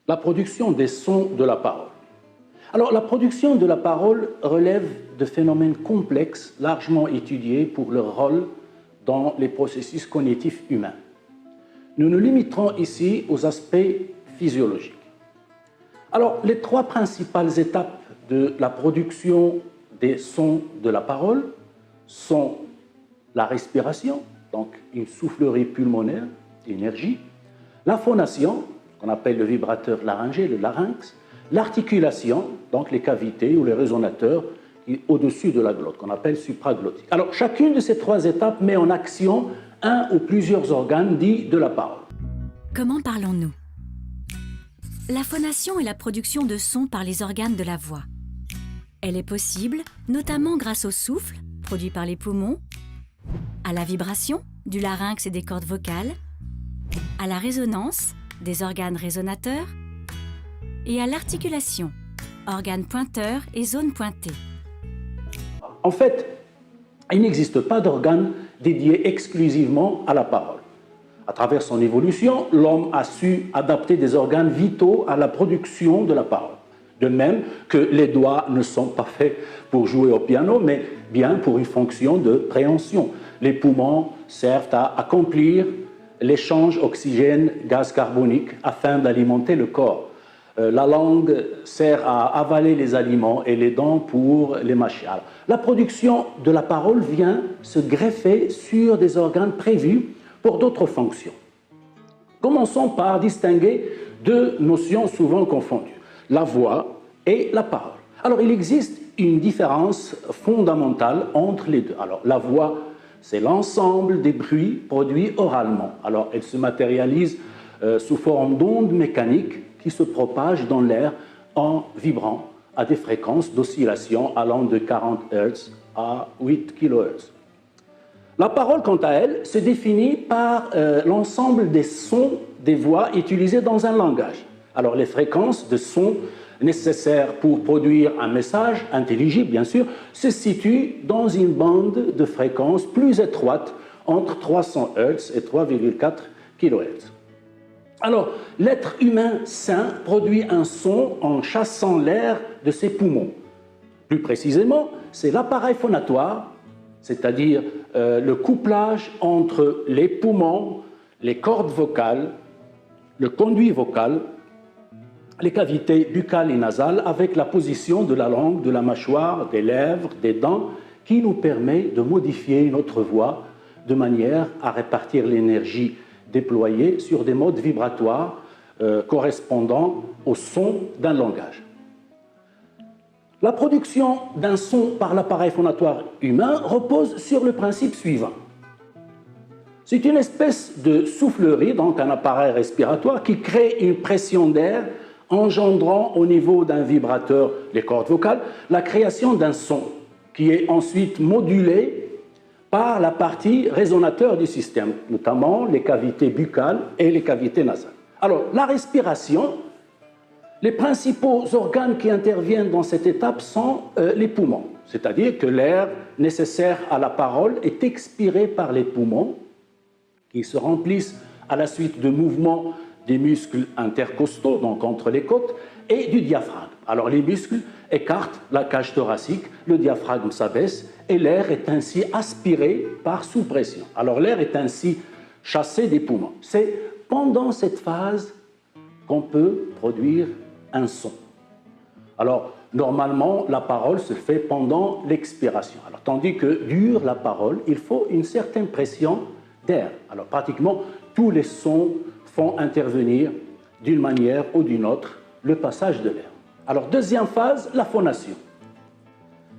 la production des sons de la parole. Alors, la production de la parole relève de phénomènes complexes, largement étudiés pour leur rôle dans les processus cognitifs humains. Nous nous limiterons ici aux aspects physiologiques. Alors, les trois principales étapes de la production des sons de la parole sont la respiration, donc une soufflerie pulmonaire, énergie, la phonation, qu'on appelle le vibrateur laryngé, le larynx, l'articulation, donc les cavités ou les résonateurs au-dessus de la glotte, qu'on appelle supraglottique. Alors, chacune de ces trois étapes met en action un ou plusieurs organes dits de la parole. Comment parlons-nous? La phonation est la production de sons par les organes de la voix. Elle est possible notamment grâce au souffle, produit par les poumons, à la vibration, du larynx et des cordes vocales, à la résonance, des organes résonateurs, et à l'articulation, organes pointeurs et zones pointées. En fait, il n'existe pas d'organe dédié exclusivement à la parole. À travers son évolution, l'homme a su adapter des organes vitaux à la production de la parole. De même que les doigts ne sont pas faits pour jouer au piano, mais bien pour une fonction de préhension. Les poumons servent à accomplir l'échange oxygène-gaz carbonique afin d'alimenter le corps. La langue sert à avaler les aliments et les dents pour les mâcher. Alors, la production de la parole vient se greffer sur des organes prévus pour d'autres fonctions. Commençons par distinguer deux notions souvent confondues, la voix et la parole. Alors, il existe une différence fondamentale entre les deux. Alors, la voix, c'est l'ensemble des bruits produits oralement. Alors, elle se matérialise sous forme d'ondes mécaniques qui se propagent dans l'air en vibrant à des fréquences d'oscillation allant de 40 Hz à 8 kHz. La parole, quant à elle, se définit par l'ensemble des sons des voix utilisées dans un langage. Alors, les fréquences de sons nécessaires pour produire un message intelligible, bien sûr, se situent dans une bande de fréquences plus étroite entre 300 Hz et 3,4 kHz. Alors, l'être humain sain produit un son en chassant l'air de ses poumons. Plus précisément, c'est l'appareil phonatoire, c'est-à-dire le couplage entre les poumons, les cordes vocales, le conduit vocal, les cavités buccales et nasales avec la position de la langue, de la mâchoire, des lèvres, des dents, qui nous permet de modifier notre voix de manière à répartir l'énergie déployée sur des modes vibratoires correspondant au son d'un langage. La production d'un son par l'appareil phonatoire humain repose sur le principe suivant. C'est une espèce de soufflerie, donc un appareil respiratoire, qui crée une pression d'air engendrant au niveau d'un vibrateur, les cordes vocales, la création d'un son qui est ensuite modulé par la partie résonateur du système, notamment les cavités buccales et les cavités nasales. Alors, la respiration, les principaux organes qui interviennent dans cette étape sont les poumons, c'est-à-dire que l'air nécessaire à la parole est expiré par les poumons qui se remplissent à la suite de mouvements des muscles intercostaux, donc entre les côtes, et du diaphragme. Alors les muscles écartent la cage thoracique, le diaphragme s'abaisse et l'air est ainsi aspiré par sous-pression. Alors l'air est ainsi chassé des poumons. C'est pendant cette phase qu'on peut produire un son. Alors normalement, la parole se fait pendant l'expiration. Alors tandis que dure la parole, il faut une certaine pression d'air. Alors pratiquement tous les sons font intervenir d'une manière ou d'une autre le passage de l'air. Alors, deuxième phase, la phonation.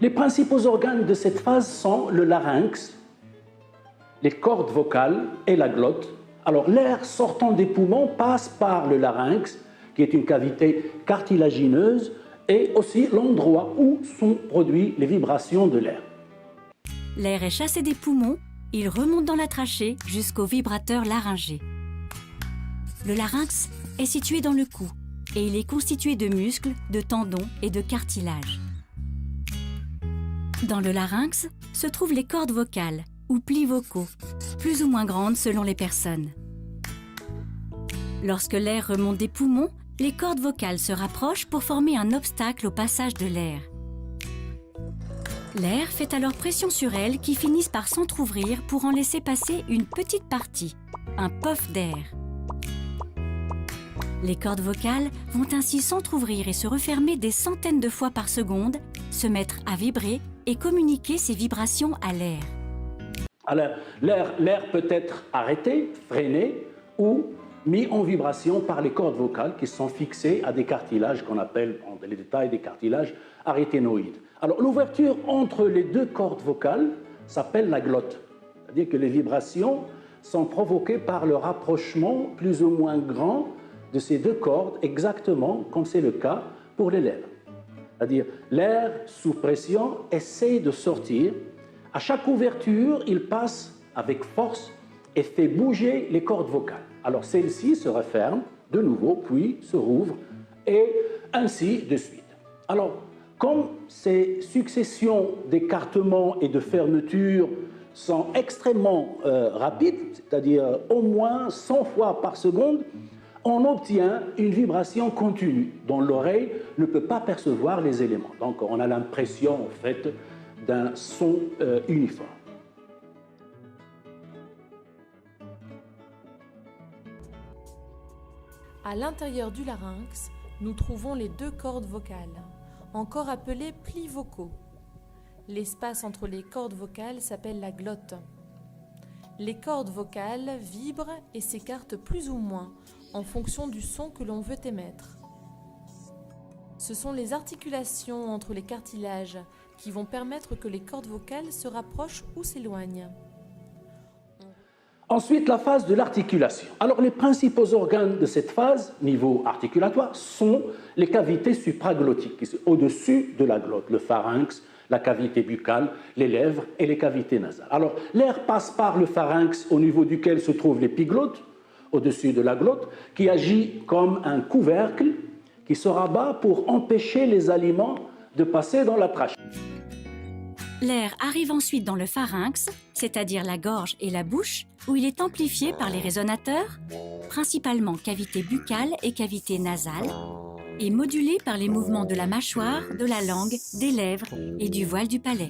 Les principaux organes de cette phase sont le larynx, les cordes vocales et la glotte. Alors, l'air sortant des poumons passe par le larynx, qui est une cavité cartilagineuse, et aussi l'endroit où sont produites les vibrations de l'air. L'air est chassé des poumons, il remonte dans la trachée jusqu'au vibrateur laryngé. Le larynx est situé dans le cou et il est constitué de muscles, de tendons et de cartilage. Dans le larynx se trouvent les cordes vocales ou plis vocaux, plus ou moins grandes selon les personnes. Lorsque l'air remonte des poumons, les cordes vocales se rapprochent pour former un obstacle au passage de l'air. L'air fait alors pression sur elles qui finissent par s'entrouvrir pour en laisser passer une petite partie, un puff d'air. Les cordes vocales vont ainsi s'entrouvrir et se refermer des centaines de fois par seconde, se mettre à vibrer et communiquer ces vibrations à l'air. Alors, l'air peut être arrêté, freiné ou mis en vibration par les cordes vocales qui sont fixées à des cartilages qu'on appelle, dans les détails, des cartilages aryténoïdes. Alors, l'ouverture entre les deux cordes vocales s'appelle la glotte. C'est-à-dire que les vibrations sont provoquées par le rapprochement plus ou moins grand de ces deux cordes, exactement comme c'est le cas pour les lèvres. C'est-à-dire, l'air sous pression essaie de sortir. À chaque ouverture, il passe avec force et fait bouger les cordes vocales. Alors, celles-ci se referment de nouveau, puis se rouvrent, et ainsi de suite. Alors, comme ces successions d'écartements et de fermetures sont extrêmement rapides, c'est-à-dire au moins 100 fois par seconde, on obtient une vibration continue dont l'oreille ne peut pas percevoir les éléments. Donc, on a l'impression, en fait, d'un son uniforme. À l'intérieur du larynx, nous trouvons les deux cordes vocales, encore appelées plis vocaux. L'espace entre les cordes vocales s'appelle la glotte. Les cordes vocales vibrent et s'écartent plus ou moins en fonction du son que l'on veut émettre. Ce sont les articulations entre les cartilages qui vont permettre que les cordes vocales se rapprochent ou s'éloignent. Ensuite, la phase de l'articulation. Alors, les principaux organes de cette phase, niveau articulatoire, sont les cavités supraglottiques, qui sont au-dessus de la glotte, le pharynx, la cavité buccale, les lèvres et les cavités nasales. Alors, l'air passe par le pharynx au niveau duquel se trouve l'épiglotte, au-dessus de la glotte, qui agit comme un couvercle qui se rabat pour empêcher les aliments de passer dans la trachée. L'air arrive ensuite dans le pharynx, c'est-à-dire la gorge et la bouche, où il est amplifié par les résonateurs, principalement cavité buccale et cavité nasale, et modulé par les mouvements de la mâchoire, de la langue, des lèvres et du voile du palais.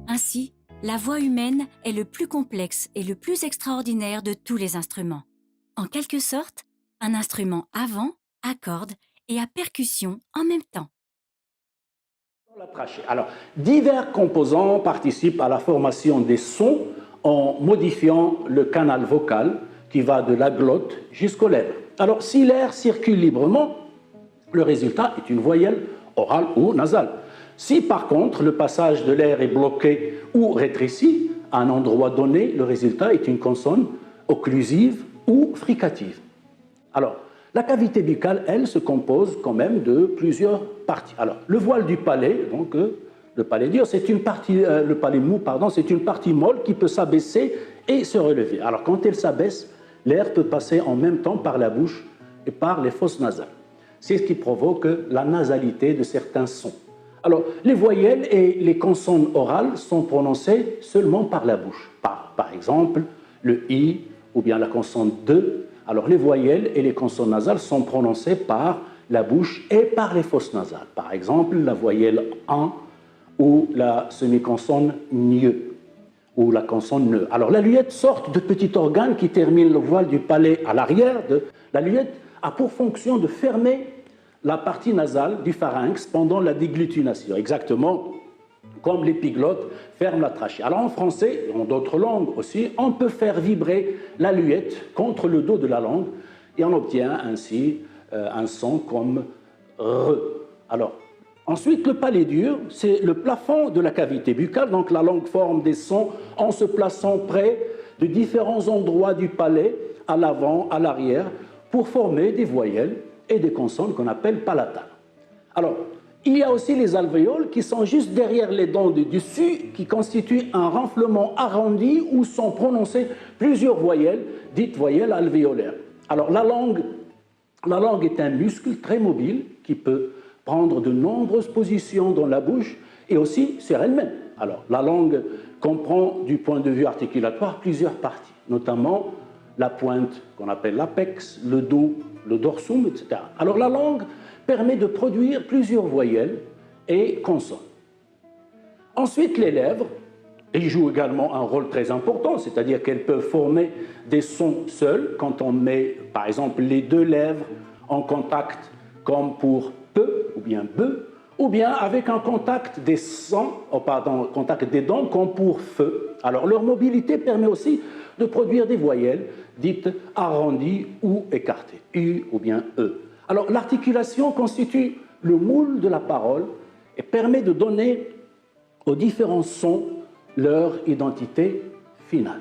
Ainsi, la voix humaine est le plus complexe et le plus extraordinaire de tous les instruments. En quelque sorte, un instrument à vent, à cordes et à percussion en même temps. La trachée. Alors, divers composants participent à la formation des sons en modifiant le canal vocal qui va de la glotte jusqu'aux lèvres. Alors, si l'air circule librement, le résultat est une voyelle orale ou nasale. Si par contre le passage de l'air est bloqué ou rétréci à un endroit donné, le résultat est une consonne occlusive ou fricative. Alors, la cavité buccale, elle, se compose quand même de plusieurs parties. Alors, le voile du palais, donc le palais dur, c'est une partie, le palais mou, pardon, c'est une partie molle qui peut s'abaisser et se relever. Alors, quand elle s'abaisse, l'air peut passer en même temps par la bouche et par les fosses nasales. C'est ce qui provoque la nasalité de certains sons. Alors, les voyelles et les consonnes orales sont prononcées seulement par la bouche. Par exemple, le I ou bien la consonne de. Alors, les voyelles et les consonnes nasales sont prononcées par la bouche et par les fosses nasales. Par exemple, la voyelle an ou la semi-consonne nieu ou la consonne ne. Alors, la luette, sorte de petit organe qui termine le voile du palais à l'arrière. La luette a pour fonction de fermer la partie nasale du pharynx pendant la déglutination, exactement comme l'épiglotte ferme la trachée. Alors en français, et en d'autres langues aussi, on peut faire vibrer la luette contre le dos de la langue et on obtient ainsi un son comme R. Alors, ensuite, le palais dur, c'est le plafond de la cavité buccale, donc la langue forme des sons en se plaçant près de différents endroits du palais, à l'avant, à l'arrière, pour former des voyelles et des consonnes qu'on appelle palatales. Alors, il y a aussi les alvéoles qui sont juste derrière les dents du dessus, qui constituent un renflement arrondi où sont prononcées plusieurs voyelles, dites voyelles alvéolaires. Alors, la langue est un muscle très mobile qui peut prendre de nombreuses positions dans la bouche et aussi sur elle-même. Alors, la langue comprend, du point de vue articulatoire, plusieurs parties, notamment la pointe qu'on appelle l'apex, le dos, le dorsum, etc. Alors la langue permet de produire plusieurs voyelles et consonnes. Ensuite, les lèvres, elles jouent également un rôle très important, c'est-à-dire qu'elles peuvent former des sons seuls quand on met, par exemple, les deux lèvres en contact, comme pour peu ou bien be, ou bien avec un contact des contact des dents, comme pour feu. Alors, leur mobilité permet aussi de produire des voyelles dites arrondies ou écartées, U ou bien E. Alors, l'articulation constitue le moule de la parole et permet de donner aux différents sons leur identité finale.